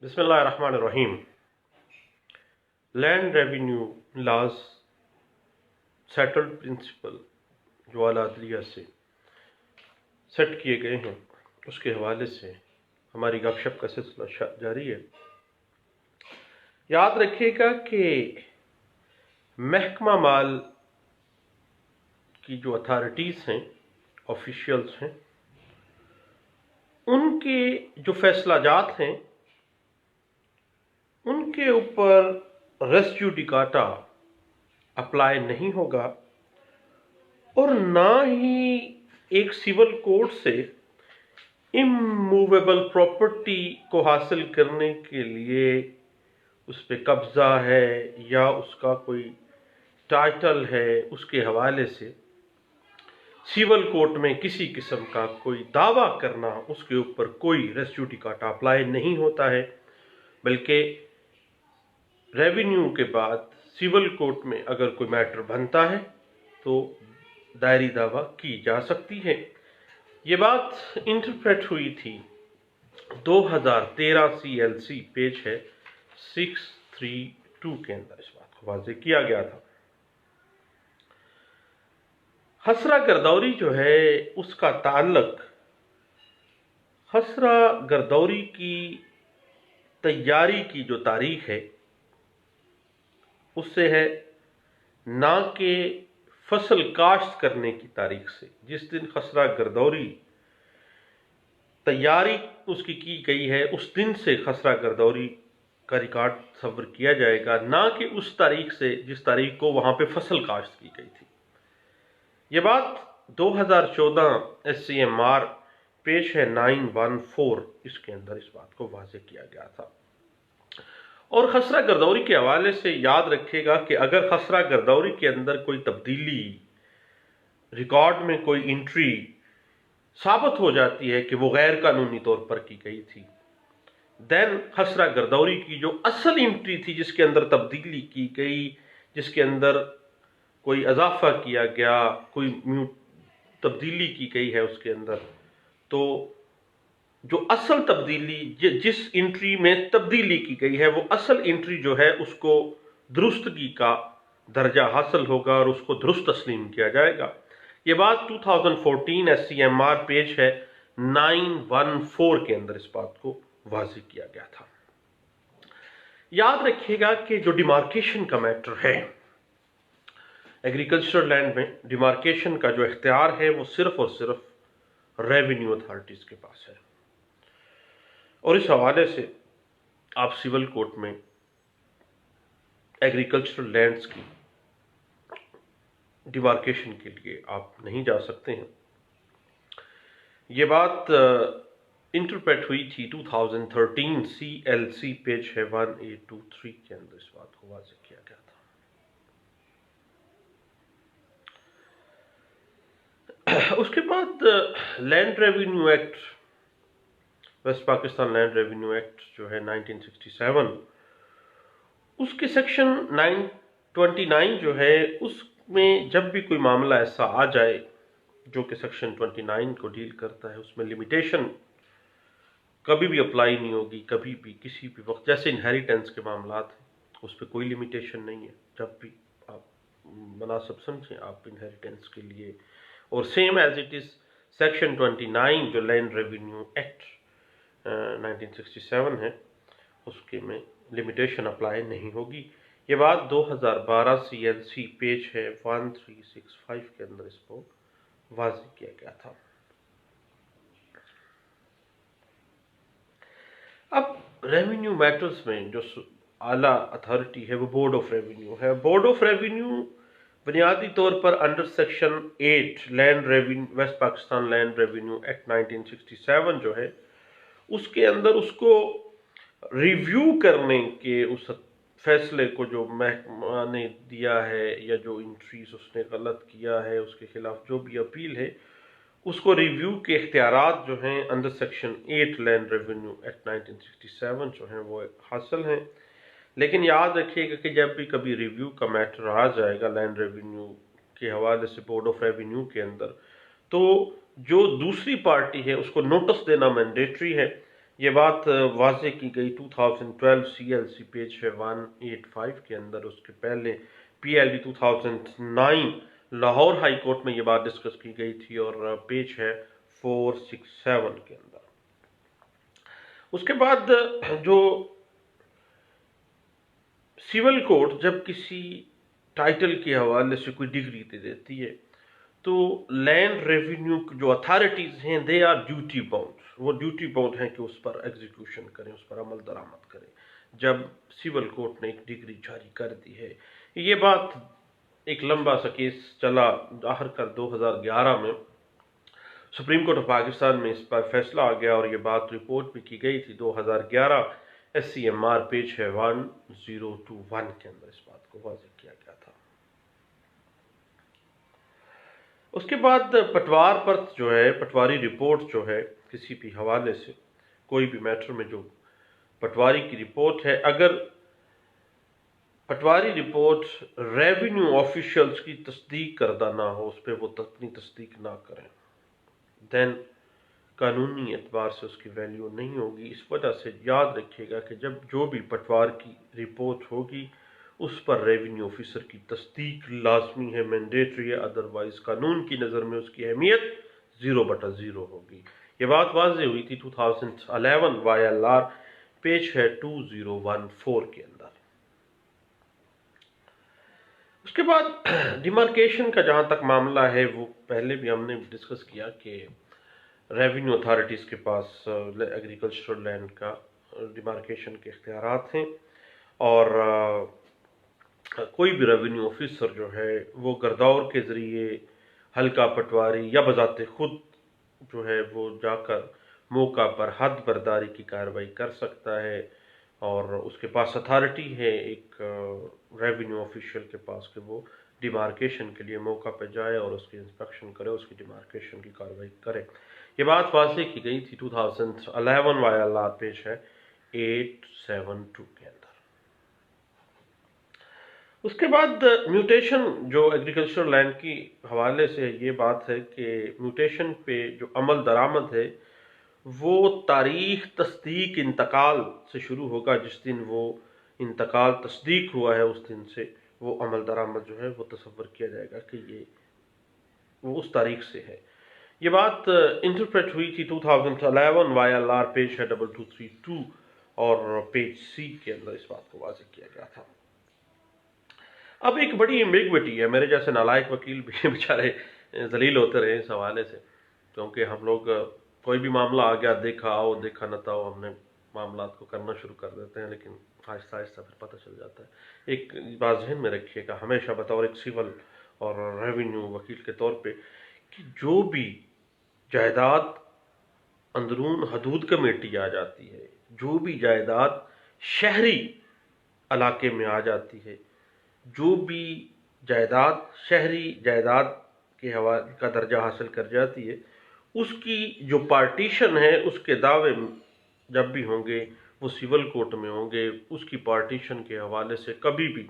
بسم اللہ الرحمن الرحیم۔ Land revenue laws settled principle جو اعلیٰ عدلیہ سے سیٹ کیے گئے ہیں، اس کے حوالے سے ہماری گپ شپ کا سلسلہ جاری ہے۔ یاد رکھیے گا کہ محکمہ مال کی جو اتھارٹیز ہیں، آفیشیلز ہیں، ان کے جو فیصلہ جات ہیں ان کے اوپر ریس جوڈیکاٹا اپلائی نہیں ہوگا، اور نہ ہی ایک سول کوڈ سے اموویبل پراپرٹی کو حاصل کرنے کے لیے اس پہ قبضہ ہے یا اس کا کوئی ٹائٹل ہے، اس کے حوالے سے سول کورٹ میں کسی قسم کا کوئی دعویٰ کرنا، اس کے اوپر کوئی ریس جوڈیکاٹا اپلائی نہیں ہوتا ہے، بلکہ ریونیو کے بعد سول کورٹ میں اگر کوئی میٹر بنتا ہے تو دائری دعویٰ کی جا سکتی ہے۔ یہ بات انٹرپریٹ ہوئی تھی 2013 CLC پیج ہے 632 کے اندر، اس بات کو واضح کیا گیا تھا۔ خسرہ گردوری جو ہے اس کا تعلق خسرہ گردوری کی تیاری کی جو تاریخ ہے اس سے ہے، نہ کہ فصل کاشت کرنے کی تاریخ سے۔ جس دن خسرہ گردوری تیاری اس کی گئی ہے، اس دن سے خسرہ گردوری کا ریکارڈ تصور کیا جائے گا، نہ کہ اس تاریخ سے جس تاریخ کو وہاں پہ فصل کاشت کی گئی تھی۔ یہ بات 2014 SCMR پیش ہے 914، اس کے اندر اس بات کو واضح کیا گیا تھا۔ اور خسرہ گردوری کے حوالے سے یاد رکھیے گا کہ اگر خسرہ گردوری کے اندر کوئی تبدیلی، ریکارڈ میں کوئی انٹری ثابت ہو جاتی ہے کہ وہ غیر قانونی طور پر کی گئی تھی، دین خسرہ گردوری کی جو اصل انٹری تھی، جس کے اندر تبدیلی کی گئی، جس کے اندر کوئی اضافہ کیا گیا، کوئی تبدیلی کی گئی ہے اس کے اندر، تو جو اصل تبدیلی، جس انٹری میں تبدیلی کی گئی ہے، وہ اصل انٹری جو ہے اس کو درستگی کا درجہ حاصل ہوگا اور اس کو درست تسلیم کیا جائے گا۔ یہ بات 2014 SCMR پیج ہے 914 کے اندر اس بات کو واضح کیا گیا تھا۔ یاد رکھیے گا کہ جو ڈیمارکیشن کا میٹر ہے، ایگریکلچرل لینڈ میں ڈیمارکیشن کا جو اختیار ہے وہ صرف اور صرف ریونیو اتھارٹیز کے پاس ہے، اور اس حوالے سے آپ سول کورٹ میں ایگریکلچرل لینڈز کی ڈیمارکیشن کے لیے آپ نہیں جا سکتے ہیں۔ یہ بات انٹرپریٹ ہوئی تھی 2013 CLC پیج ہے 1823 کے اندر، اس بات کو واضح کیا گیا تھا۔ اس کے بعد Land revenue Act, West Pakistan land revenue Act جو ہے 1967، اس کے سیکشن 929 جو ہے، اس میں جب بھی کوئی معاملہ ایسا آ جائے جو کہ سیکشن 29 کو ڈیل کرتا ہے، اس میں لمیٹیشن کبھی بھی اپلائی نہیں ہوگی، کبھی بھی کسی بھی وقت۔ جیسے انہیریٹنس کے معاملات ہیں، اس پہ کوئی لمیٹیشن نہیں ہے، جب بھی آپ مناسب سمجھیں آپ انہیریٹنس کے لیے، اور same as it is section 29 جو لینڈ ریونیو ایکٹ 1967 ہے، اس کے میں لمیٹیشن اپلائی نہیں ہوگی۔ یہ بات 2012 CLC پیج ہے 1365 کے اندر اس کو واضح کیا گیا تھا۔ اب ریونیو میٹرز میں جو اعلیٰ اتھارٹی ہے وہ بورڈ آف ریونیو ہے۔ بورڈ آف ریونیو بنیادی طور پر under section 8 land revenue, West Pakistan land revenue act 1967 جو ہے، اس کے اندر اس کو ریویو کرنے کے، اس فیصلے کو جو محکمہ نے دیا ہے یا جو انٹریز اس نے غلط کیا ہے، اس کے خلاف جو بھی اپیل ہے، اس کو ریویو کے اختیارات جو ہیں under section 8 land revenue act 1967 جو ہیں وہ حاصل ہیں۔ لیکن یاد رکھیے گا کہ جب بھی کبھی ریویو کا میٹر آ جائے گا لینڈ ریونیو کے حوالے سے بورڈ آف ریونیو کے اندر، تو جو دوسری پارٹی ہے اس کو نوٹس دینا مینڈیٹری ہے، یہ بات واضح کی گئی 2012 CLC پیج ہے 185 کے اندر. اس کے پہلے PLD 2009 لاہور ہائی کورٹ میں یہ بات ڈسکس کی گئی تھی اور پیج ہے 467 کے اندر. اس کے بعد جو سول کوڈ جب کسی ٹائٹل کے حوالے سے کوئی ڈگری دے دیتی ہے تو لینڈ ریونیو جو اتھارٹیز ہیں دے آر ڈیوٹی باؤنڈ. وہ ڈیوٹی باؤنڈ ہیں کہ اس پر ایگزیکیوشن کریں، اس پر عمل درآمد کریں جب سول کورٹ نے ایک ڈگری جاری کر دی ہے. یہ بات ایک لمبا سا کیس چلا، آخر کر 2011 میں سپریم کورٹ آف پاکستان میں اس پر فیصلہ آ گیا اور یہ بات رپورٹ بھی کی گئی تھی 2011 SCMR پیج ہے 1021 کے اندر اس بات کو واضح کیا گیا تھا. اس کے بعد پٹوار پر جو ہے پٹواری رپورٹ جو ہے کسی بھی حوالے سے کوئی بھی میٹر میں جو پٹواری کی رپورٹ ہے، اگر پٹواری رپورٹ ریونیو آفیشلز کی تصدیق کردہ نہ ہو، اس پہ وہ اپنی تصدیق نہ کریں، دین قانونی اعتبار سے اس کی ویلیو نہیں ہوگی. اس وجہ سے یاد رکھیے گا کہ جب جو بھی پٹوار کی رپورٹ ہوگی اس پر ریونیو آفیسر کی تصدیق لازمی ہے، مینڈیٹری ہے، ادروائز قانون کی نظر میں اس کی اہمیت 0/0 ہوگی. یہ بات واضح ہوئی تھی 2011 YLR پیج ہے 2014 کے اندر. اس کے بعد ڈیمارکیشن کا جہاں تک معاملہ ہے وہ پہلے بھی ہم نے ڈسکس کیا کہ ریونیو اتھارٹیز کے پاس ایگریکلچرل لینڈ کا ڈیمارکیشن کے اختیارات ہیں اور کوئی بھی ریونیو آفیسر جو ہے وہ گردور کے ذریعے حلقہ پٹواری یا بذات خود جو ہے وہ جا کر موقع پر حد برداری کی کارروائی کر سکتا ہے اور اس کے پاس اتھارٹی ہے ایک ریونیو آفیشل کے پاس کہ وہ ڈیمارکیشن کے لیے موقع پہ جائے اور اس کی انسپیکشن کرے، اس کی ڈیمارکیشن کی کارروائی کرے. یہ بات واضح کی گئی تھی 2011 YLR پیج ہے 872 کے اندر. اس کے بعد میوٹیشن جو ایگریکلچر لینڈ کی حوالے سے یہ بات ہے کہ میوٹیشن پہ جو عمل درآمد ہے وہ تاریخ تصدیق انتقال سے شروع ہوگا. جس دن وہ انتقال تصدیق ہوا ہے اس دن سے وہ عمل درآمد جو ہے وہ تصور کیا جائے گا کہ یہ وہ اس تاریخ سے ہے. یہ بات انٹرپریٹ ہوئی تھی 2011 YLR پیج ہے 2232 اور پیج C کے اندر اس بات کو واضح کیا گیا تھا. اب ایک بڑی ایمبیگوٹی ہے، میرے جیسے نالائق وکیل بھی بیچارے ذلیل ہوتے رہے اس حوالے سے، کیونکہ ہم لوگ کوئی بھی معاملہ آ گیا دیکھا آؤ دیکھا نہ تاؤ ہم نے معاملات کو کرنا شروع کر دیتے ہیں، لیکن آہستہ آہستہ پھر پتہ چل جاتا ہے. ایک بات ذہن میں رکھیے گا ہمیشہ بطور ایک سول اور ریونیو وکیل کے طور پہ کہ جو بھی جائیداد اندرون حدود کمیٹی آ جاتی ہے، جو بھی جائیداد شہری علاقے میں آ جاتی ہے، جو بھی جائیداد شہری جائیداد کے حوالے کا درجہ حاصل کر جاتی ہے، اس کی جو پارٹیشن ہے اس کے دعوے جب بھی ہوں گے وہ سول کورٹ میں ہوں گے. اس کی پارٹیشن کے حوالے سے کبھی بھی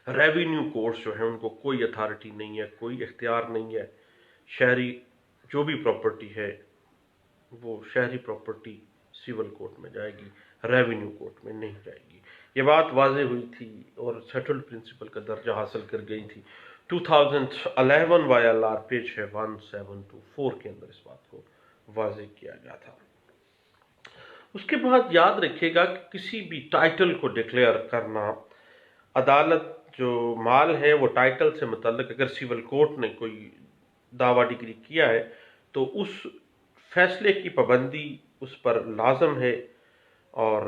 ریونیو کورٹس جو ہیں ان کو کوئی اتھارٹی نہیں ہے، کوئی اختیار نہیں ہے. شہری جو بھی پراپرٹی ہے وہ شہری پراپرٹی سول کورٹ میں جائے گی، ریونیو کورٹ میں نہیں جائے گی. یہ بات واضح ہوئی تھی اور سیٹلڈ پرنسپل کا درجہ حاصل کر گئی تھی 2011 YLR پیج ہے 1724 کے اندر اس بات کو واضح کیا گیا تھا. اس کے بعد یاد رکھیے گا کہ کسی بھی ٹائٹل کو ڈکلیئر کرنا، عدالت جو مال ہے وہ ٹائٹل سے متعلق اگر سول کورٹ نے کوئی دعویٰ ڈگری کیا ہے تو اس فیصلے کی پابندی اس پر لازم ہے اور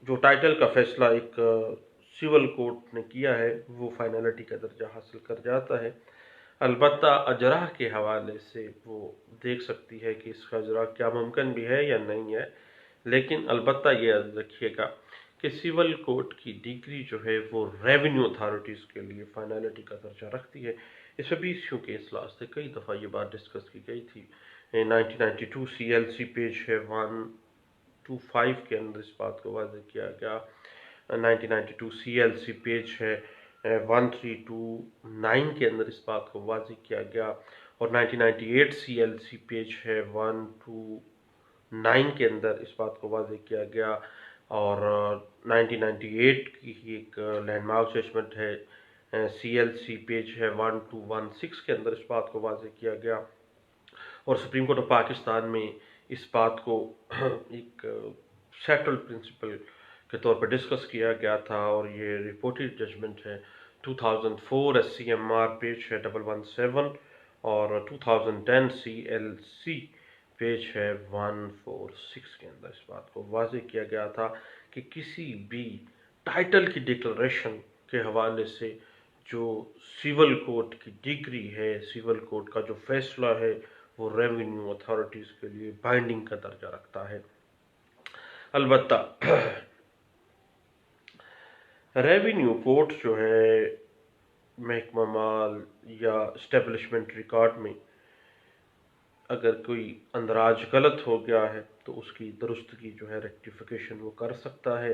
جو ٹائٹل کا فیصلہ ایک سول کورٹ نے کیا ہے وہ فائنلٹی کا درجہ حاصل کر جاتا ہے. البتہ اجراء کے حوالے سے وہ دیکھ سکتی ہے کہ اس کا اجراء کیا ممکن بھی ہے یا نہیں ہے، لیکن البتہ یہ یاد رکھیے گا کہ سول کورٹ کی ڈگری جو ہے وہ ریونیو اتھارٹیز کے لیے فائنلٹی کا درجہ رکھتی ہے. اس میں بھی ایشو کے اصلاح سے کئی دفعہ یہ بات ڈسکس کی گئی تھی. 1992 CLC پیج ہے 125 کے اندر اس بات کو واضح کیا گیا. 1992 CLC پیج ہے 1329 کے اندر اس بات کو واضح کیا گیا اور 1998 CLC پیج ہے 2009 کے اندر اس بات کو واضح کیا گیا، اور 1998 کی ہی ایک لینڈ مارک ججمنٹ ہے CLC پیج ہے 1216 کے اندر اس بات کو واضح کیا گیا، اور سپریم کورٹ آف پاکستان میں اس بات کو ایک سیٹلڈ پرنسپل کے طور پر ڈسکس کیا گیا تھا، اور یہ رپورٹڈ ججمنٹ ہے 2004 SCMR پیج ہے 117، اور 2010 CLC پیج ہے 146 کے اندر اس بات کو واضح کیا گیا تھا کہ کسی بھی ٹائٹل کی ڈکلریشن کے حوالے سے جو سول کوڈ کی ڈگری ہے، سول کوڈ کا جو فیصلہ ہے، وہ ریونیو اتھارٹیز کے لیے بائنڈنگ کا درجہ رکھتا ہے۔ البتہ ریونیو کورٹ جو ہے محکمہ مال یا اسٹیبلشمنٹ ریکارڈ میں اگر کوئی اندراج غلط ہو گیا ہے تو اس کی درستگی جو ہے ریکٹیفیکیشن وہ کر سکتا ہے،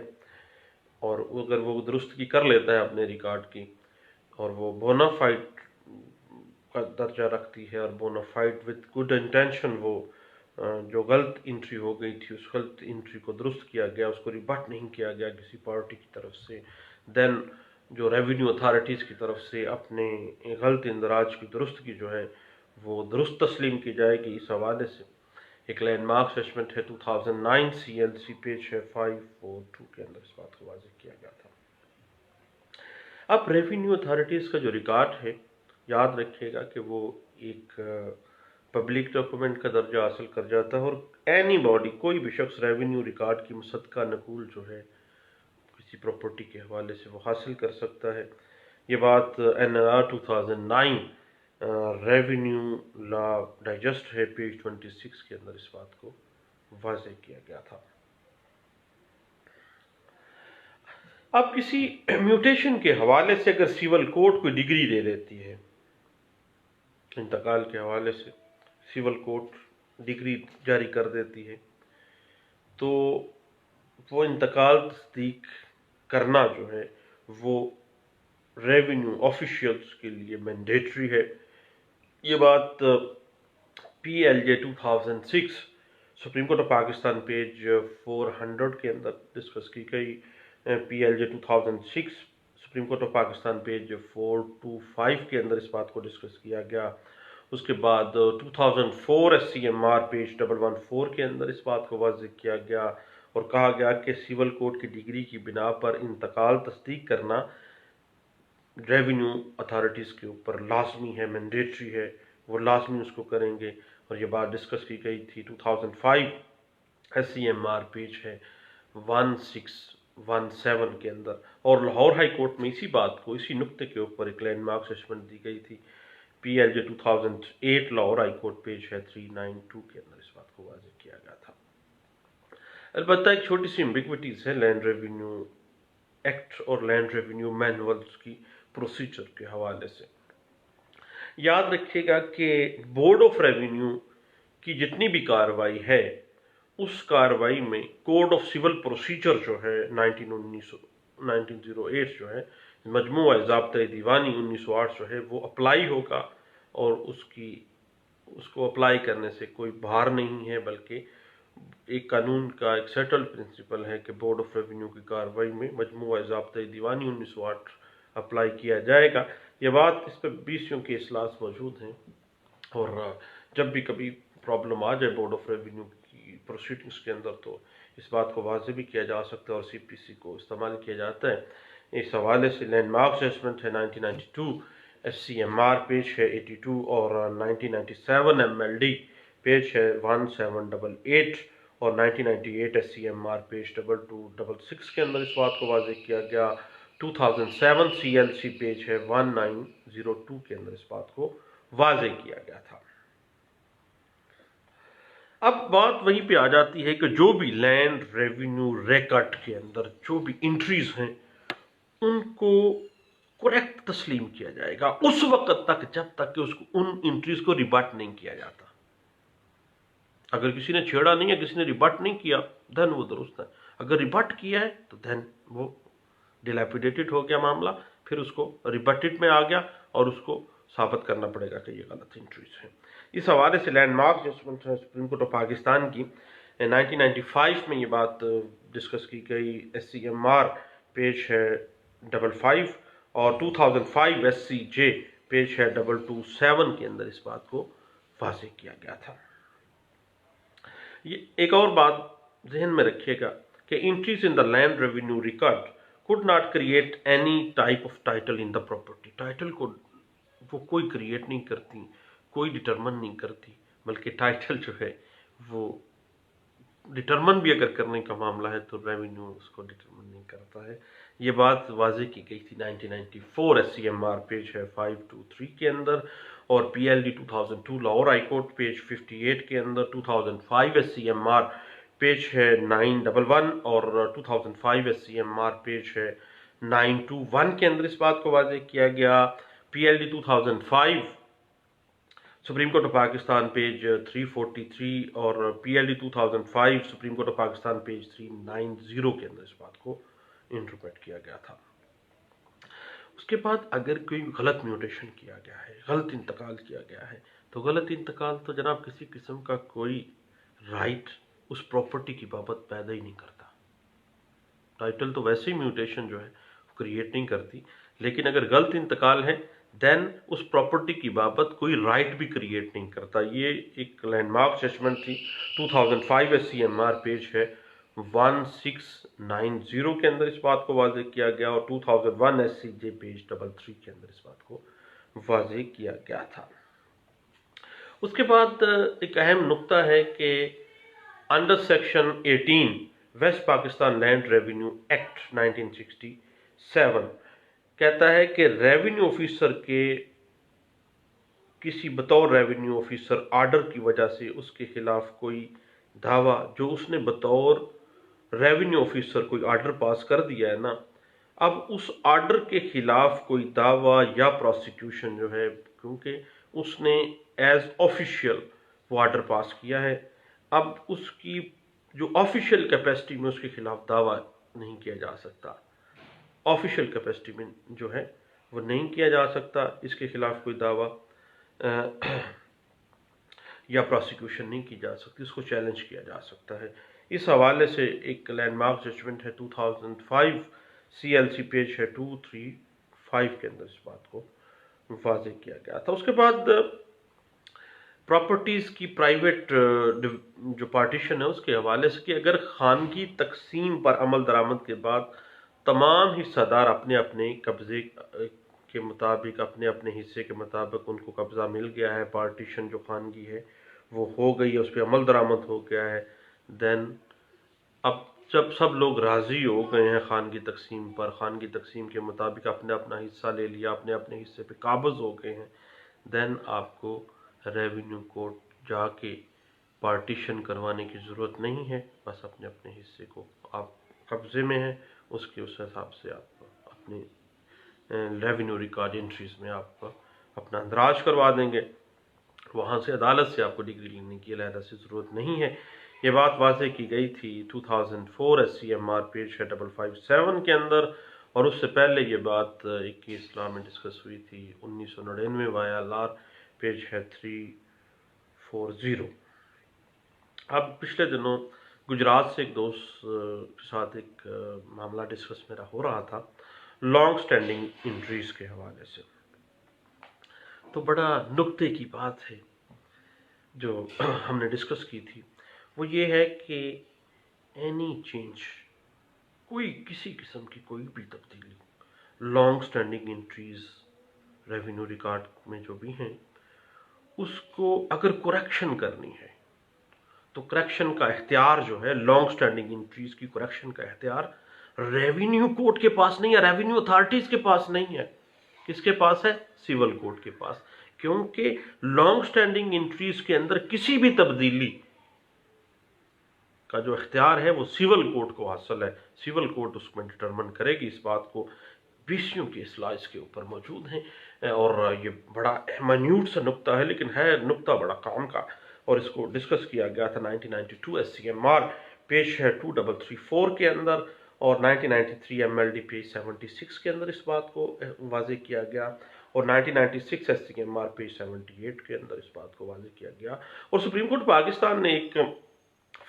اور اگر وہ درستگی کر لیتا ہے اپنے ریکارڈ کی اور وہ بونافائڈ کا درجہ رکھتی ہے، اور بونافائڈ وتھ گڈ انٹینشن، وہ جو غلط انٹری ہو گئی تھی اس غلط انٹری کو درست کیا گیا، اس کو ریبٹ نہیں کیا گیا کسی پارٹی کی طرف سے، دین جو ریونیو اتھارٹیز کی طرف سے اپنے غلط اندراج کی درستگی جو ہے وہ درست تسلیم کی جائے گی۔ اس حوالے سے ایک لینڈ مارک ججمنٹ ہے 2009 CLC پیج ہے 542 کے اندر اس بات کو واضح کیا گیا تھا۔ اب ریونیو اتھارٹیز کا جو ریکارڈ ہے، یاد رکھیے گا کہ وہ ایک پبلک ڈاکومنٹ کا درجہ حاصل کر جاتا ہے، اور اینی باڈی، کوئی بھی شخص ریونیو ریکارڈ کی مصدقہ نقول جو ہے کسی پراپرٹی کے حوالے سے وہ حاصل کر سکتا ہے۔ یہ بات NLR 2009 ریونیو لا ڈائجسٹ ہے پیج 26 کے اندر اس بات کو واضح کیا گیا تھا۔ اب کسی میوٹیشن کے حوالے سے اگر سیول کوڈ کوئی ڈگری دے دیتی ہے، انتقال کے حوالے سے سیول کوڈ ڈگری جاری کر دیتی ہے، تو وہ انتقال تصدیق کرنا جو ہے وہ ریونیو آفیشیلز کے لیے مینڈیٹری ہے۔ یہ بات PLJ 2006 supreme court of Pakistan page 400 کے اندر ڈسکس کی گئی۔ PLJ 2006 supreme court of Pakistan page 425 کے اندر اس بات کو ڈسکس کیا گیا۔ اس کے بعد 2004 SCMR پیج 114 کے اندر اس بات کو واضح کیا گیا، اور کہا گیا کہ سیول کوڈ کی ڈگری کی بنا پر انتقال تصدیق کرنا ریونیو اتھارٹیز کے اوپر لازمی ہے، مینڈیٹری ہے، وہ لازمی اس کو کریں گے، اور یہ بات ڈسکس کی گئی تھی 2005 SCMR پیج ہے 1617 کے اندر، اور لاہور ہائی کورٹ میں اسی بات کو، اسی نقطے کے اوپر ایک لینڈ مارک ججمنٹ دی گئی تھی۔ PLJ 2008 Lahore high court page ہے 392 کے اندر اس بات کو واضح کیا گیا تھا۔ البتہ ایک چھوٹی سی ایمبیگوٹیز ہے لینڈ ریونیو ایکٹ اور لینڈ ریونیو مینولز کی پروسیجر کے حوالے سے۔ یاد رکھیے گا کہ بورڈ آف ریونیو کی جتنی بھی کارروائی ہے، اس کارروائی میں کوڈ آف سول پروسیجر جو ہے 1908 جو ہے، مجموعہ ضابطۂ دیوانی 1908 جو ہے وہ اپلائی ہوگا، اور اس کو اپلائی کرنے سے کوئی بھار نہیں ہے، بلکہ ایک قانون کا ایک سیٹلڈ پرنسپل ہے کہ بورڈ آف ریونیو کی کارروائی میں مجموعہ ضابطۂ دیوانی 1908 اپلائی کیا جائے گا۔ یہ بات، اس پہ 20 کے اصلاحات موجود ہیں، اور جب بھی کبھی پرابلم آ جائے بورڈ آف ریونیو کی پروسیڈنگز کے اندر تو اس بات کو واضح بھی کیا جا سکتا ہے، اور CPC کو استعمال کیا جاتا ہے۔ اس حوالے سے لینڈ مارک ججمنٹ ہے 1992 SCMR پیج ہے 82، اور 1997 MLD پیج ہے 1788، اور 1998 SCMR پیج 2266 کے اندر اس بات کو واضح کیا گیا۔ 2007 CLC پیج ہے 1902 کے اندر اس بات کو واضح کیا گیا تھا۔ اب بات وہیں پہ آ جاتی ہے کہ جو بھی لینڈ ریونیو ریکارڈ کے اندر جو بھی انٹریز ہیں ان کو کریکٹ تسلیم کیا جائے گا اس وقت تک جب تک کہ ان انٹریز کو ریبٹ نہیں کیا جاتا۔ اگر کسی نے چھیڑا نہیں ہے، کسی نے ریبٹ نہیں کیا، دین وہ درست ہے۔ اگر ریبٹ کیا ہے تو دین وہ ڈیلیپیڈیٹڈ ہو گیا معاملہ، پھر اس کو ریبٹڈ میں آ گیا، اور اس کو ثابت کرنا پڑے گا کہ یہ غلط انٹریز ہیں۔ اس حوالے سے لینڈ مارک ججمنٹ ہے سپریم کورٹ آف پاکستان کی 1995 میں یہ بات ڈسکس کی گئی، SCMR پیج ہے 55 اور 2005 SCJ پیج ہے 227 کے اندر اس بات کو واضح کیا گیا تھا۔ یہ ایک اور بات ذہن میں رکھیے گا کہ entries in the land revenue record could not create any type of title in the property۔ Title کو وہ کوئی کریٹ نہیں کرتی، کوئی ڈٹرمن نہیں کرتی، بلکہ ٹائٹل جو ہے وہ ڈٹرمن بھی اگر کرنے کا معاملہ ہے تو ریونیو اس کو ڈٹرمن نہیں کرتا ہے۔ یہ بات واضح کی گئی تھی 1994 SCMR پیج ہے 523 کے اندر، اور PLD 2002 Lahore high court page 58 کے اندر، 2005 SCMR پیج ہے 911 اور 2005 SCMR پیج ہے 921 کے اندر اس بات کو واضح کیا گیا۔ PLD 2005 supreme court of Pakistan page 343 اور PLD 2005 supreme court of Pakistan page 390 کے اندر اس بات کو انٹرپریٹ کیا گیا تھا۔ اس کے بعد اگر کوئی غلط میوٹیشن کیا گیا ہے، غلط انتقال کیا گیا ہے، تو غلط انتقال تو جناب کسی قسم کا کوئی رائٹ اس پراپرٹی کی بابت پیدا ہی نہیں کرتا۔ ٹائٹل تو ویسے ہی میوٹیشن جو ہے کریٹ نہیں کرتی، لیکن اگر غلط انتقال ہے دین اس پراپرٹی کی بابت کوئی رائٹ بھی کریٹ نہیں کرتا۔ یہ ایک لینڈ مارک ججمنٹ تھی، 2005 SCMR پیج ہے 1690 کے اندر اس بات کو واضح کیا گیا، اور 2001 SCJ پیج 33 کے اندر اس بات کو واضح کیا گیا تھا۔ اس کے بعد ایک اہم نقطہ ہے کہ under section 18 West Pakistan land revenue act 1967 کہتا ہے کہ ریونیو آفیسر کے کسی بطور ریونیو آفیسر آرڈر کی وجہ سے اس کے خلاف کوئی دعویٰ جو اس نے بطور ریونیو آفیسر کوئی آرڈر پاس کر دیا ہے نا، اب اس آرڈر کے خلاف کوئی دعویٰ یا پروسیکیوشن جو ہے، کیونکہ اس نے ایز آفیشیل وہ آرڈر پاس کیا ہے، اب اس کی جو آفیشیل کیپیسٹی میں اس کے خلاف دعویٰ نہیں کیا جا سکتا، آفیشیل کیپیسٹی میں جو ہے وہ نہیں کیا جا سکتا، اس کے خلاف کوئی دعویٰ یا پروسیکیوشن نہیں کی جا سکتی، اس کو چیلنج کیا جا سکتا ہے۔ اس حوالے سے ایک لینڈ مارک ججمنٹ ہے 2005 CLC پیج ہے 235 کے اندر اس بات کو واضح کیا گیا تھا۔ اس کے بعد پراپرٹیز کی پرائیویٹ جو پارٹیشن ہے اس کے حوالے سے کہ اگر خانگی تقسیم پر عمل درآمد کے بعد تمام حصہ دار اپنے اپنے قبضے کے مطابق، اپنے اپنے حصے کے مطابق ان کو قبضہ مل گیا ہے، پارٹیشن جو خانگی ہے وہ ہو گئی ہے، اس پہ عمل درآمد ہو گیا ہے، دین اب جب سب لوگ راضی ہو گئے ہیں خانگی تقسیم پر، خانگی تقسیم کے مطابق اپنے اپنا حصہ لے لیا، اپنے اپنے حصے پہ قابض ہو گئے ہیں، دین آپ کو ریونیو کورٹ جا کے پارٹیشن کروانے کی ضرورت نہیں ہے، بس اپنے اپنے حصے کو آپ قبضے میں ہیں، اس حساب سے آپ اپنے ریونیو ریکارڈ انٹریز میں آپ اپنا اندراج کروا دیں گے، وہاں سے عدالت سے آپ کو ڈگری لینے کی علیحدہ سے ضرورت نہیں ہے۔ یہ بات واضح کی گئی تھی 2004 SCMR پیج ہے 557 کے اندر، اور اس سے پہلے یہ بات 21 لاء میں ڈسکس ہوئی تھی 1999 YLR پیج ہے 340۔ اب پچھلے دنوں گجرات سے ایک دوست کے ساتھ ایک معاملہ ڈسکس میرا ہو رہا تھا لانگ سٹینڈنگ انٹریز کے حوالے سے، تو بڑا نکتے کی بات ہے جو ہم نے ڈسکس کی تھی، وہ یہ ہے کہ اینی چینج، کوئی کسی قسم کی کوئی بھی تبدیلی long standing entries revenue record میں جو بھی ہیں، اس کو اگر کریکشن کرنی ہے تو کریکشن کا اختیار جو ہے، لانگ سٹینڈنگ انٹریز کی کریکشن کا اختیار ریونیو کورٹ کے پاس نہیں ہے، ریونیو اتھارٹیز کے پاس نہیں ہے، کس کے پاس ہے؟ سول کورٹ کے پاس، کیونکہ لانگ سٹینڈنگ انٹریز کے اندر کسی بھی تبدیلی کا جو اختیار ہے وہ سول کورٹ کو حاصل ہے، سول کورٹ اس میں ڈٹرمن کرے گی اس بات کو، بیسیوں کی اصلاح اس کے اوپر موجود ہیں، اور یہ بڑا منیوٹ سا نقطہ ہے لیکن ہے نقطہ بڑا کام کا، اور اس کو ڈسکس کیا گیا تھا 1992 SCMR پیج ہے 2334 کے اندر، اور 1993 MLD پیج 76 کے اندر اس بات کو واضح کیا گیا، اور 1996 SCMR پیج 78 کے اندر اس بات کو واضح کیا گیا، اور سپریم کورٹ پاکستان نے ایک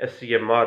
SCMR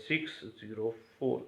604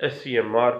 SCMR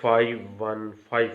515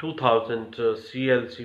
2000 CLC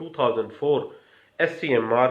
2004 SCMR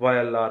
YLR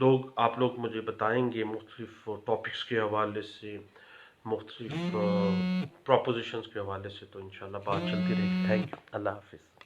لوگ آپ لوگ مجھے بتائیں گے مختلف ٹاپکس کے حوالے سے، مختلف پروپوزیشنز کے حوالے سے، تو انشاءاللہ بات چلتی رہے گی. Thank you. اللہ حافظ.